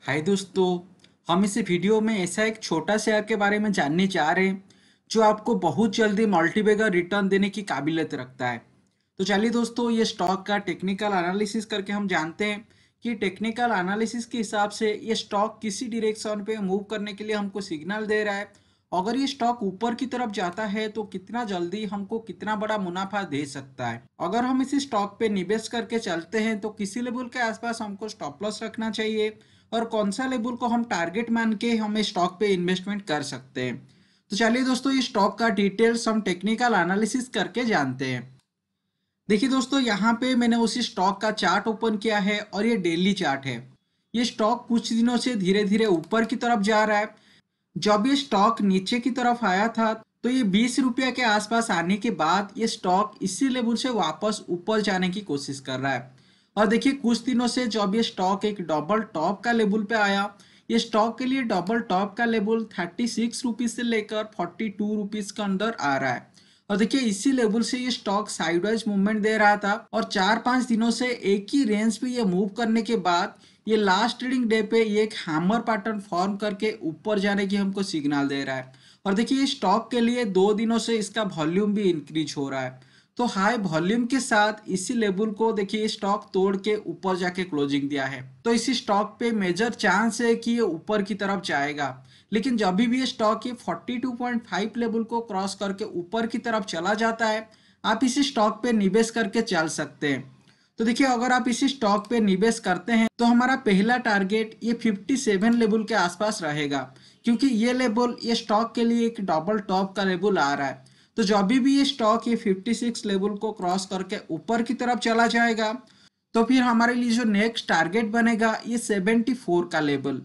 हाय दोस्तों। हम इस वीडियो में ऐसा एक छोटा शेयर के बारे में जानने जा रहे हैं जो आपको बहुत जल्दी मल्टीबैगर रिटर्न देने की काबिलियत रखता है। तो चलिए दोस्तों, ये स्टॉक का टेक्निकल एनालिसिस करके हम जानते हैं कि टेक्निकल एनालिसिस के हिसाब से ये स्टॉक किसी डायरेक्शन पे मूव करने के लिए हमको सिग्नल दे रहा है। अगर ये स्टॉक ऊपर की तरफ जाता है तो कितना जल्दी हमको कितना बड़ा मुनाफा दे सकता है। अगर हम इसी स्टॉक पे निवेश करके चलते हैं तो किसी लेवल के आसपास हमको स्टॉप लॉस रखना चाहिए और कौन सा लेवल को हम टारगेट मान के हम स्टॉक पे इन्वेस्टमेंट कर सकते हैं। तो चलिए दोस्तों, ये स्टॉक का डिटेल्स हम टेक्निकल एनालिसिस करके जानते हैं। देखिए दोस्तों, यहाँ पे मैंने उसी स्टॉक का चार्ट ओपन किया है और ये डेली चार्ट है। ये स्टॉक कुछ दिनों से धीरे धीरे ऊपर की तरफ जा रहा है। जब ये स्टॉक नीचे की तरफ आया था तो ये 20 रुपये के आसपास आने के बाद ये स्टॉक इसी लेवल से वापस ऊपर जाने की कोशिश कर रहा है। और देखिए, कुछ दिनों से जब ये स्टॉक एक डबल टॉप का लेवल पे आया, ये स्टॉक के लिए डबल टॉप का लेवल 36 रुपीज से लेकर 42 रुपीज के अंदर आ रहा है। और देखिए, इसी लेवल से ये स्टॉक साइडवाइज मूवमेंट दे रहा था और 4-5 दिनों से एक ही रेंज पे ये मूव करने के बाद ये लास्ट ट्रेडिंग डे पे ये एक हैमर पैटर्न फॉर्म करके ऊपर जाने की हमको सिग्नल दे रहा है। और देखिए, स्टॉक के लिए 2 दिनों से इसका वॉल्यूम भी इंक्रीज हो रहा है। तो हाई वॉल्यूम के साथ इसी लेवल को देखिए स्टॉक तोड़ के ऊपर जाके क्लोजिंग दिया है। तो इसी स्टॉक पे मेजर चांस है कि ये ऊपर की तरफ जाएगा। लेकिन जब भी ये स्टॉक ये 42.5 लेवल को क्रॉस करके ऊपर की तरफ चला जाता है, आप इसी स्टॉक पे निवेश करके चल सकते हैं। तो देखिए, अगर आप इसी स्टॉक पे निवेश करते हैं तो हमारा पहला टारगेट ये 57 लेवल के आसपास रहेगा, क्योंकि ये लेवल ये स्टॉक के लिए एक डबल टॉप का लेवल आ रहा है। तो जब भी ये स्टॉक ये 56 लेवल को क्रॉस करके ऊपर की तरफ चला जाएगा तो फिर हमारे लिए जो नेक्स्ट टारगेट बनेगा ये 74 का लेवल।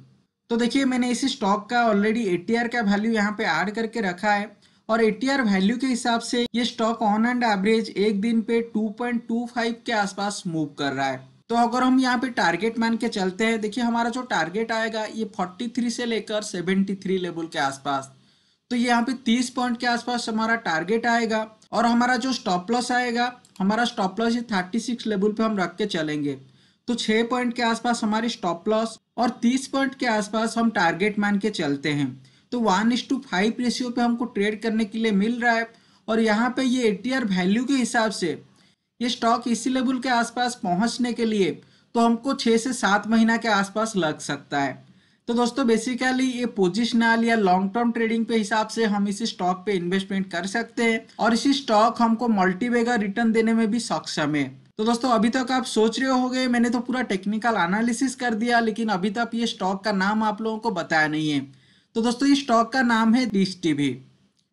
तो देखिए, मैंने इसी स्टॉक का ऑलरेडी एटीआर का वैल्यू यहाँ पे ऐड करके रखा है और एटीआर वैल्यू के हिसाब से ये स्टॉक ऑन एंड एवरेज एक दिन पे 2.25 के आसपास मूव कर रहा है। तो अगर हम यहाँ पे टारगेट मान के चलते हैं, देखिए हमारा जो टारगेट आएगा ये 43 से लेकर 73 लेवल के आसपास। तो ये यहाँ पे 30 पॉइंट के आसपास हमारा टारगेट आएगा और हमारा जो स्टॉप लॉस आएगा, हमारा स्टॉप लॉस ये 36 लेवल पे हम रख के चलेंगे। तो 6 पॉइंट के आसपास हमारी स्टॉप लॉस और 30 पॉइंट के आसपास हम टारगेट मान के चलते हैं। तो 1:5 रेशियो पे हमको ट्रेड करने के लिए मिल रहा है। और यहाँ पे ये एटीआर वैल्यू के हिसाब से ये स्टॉक इसी लेवल के आसपास पहुंचने के लिए तो हमको 6 से 7 महीना के आसपास लग सकता है। तो दोस्तों, बेसिकली ये पोजिशनल या लॉन्ग टर्म ट्रेडिंग पे हिसाब से हम इसी स्टॉक पे इन्वेस्टमेंट कर सकते हैं और इसी स्टॉक हमको मल्टीबैगर रिटर्न देने में भी सक्षम है। तो दोस्तों, अभी तक आप सोच रहे होंगे मैंने तो पूरा टेक्निकल एनालिसिस कर दिया, लेकिन अभी तक ये स्टॉक का नाम आप लोगों को बताया नहीं है। तो दोस्तों, ये स्टॉक का नाम है डिश टीवी।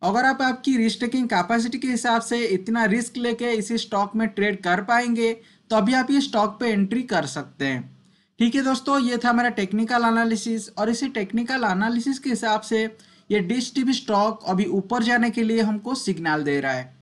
अगर आप आपकी रिस्क टेकिंग कैपेसिटी के हिसाब से इतना रिस्क लेके इसी स्टॉक में ट्रेड कर पाएंगे तो अभी आप ये स्टॉक पे एंट्री कर सकते हैं। ठीक है दोस्तों, ये था मेरा टेक्निकल एनालिसिस और इसी टेक्निकल एनालिसिस के हिसाब से ये डिश टीवी स्टॉक अभी ऊपर जाने के लिए हमको सिग्नल दे रहा है।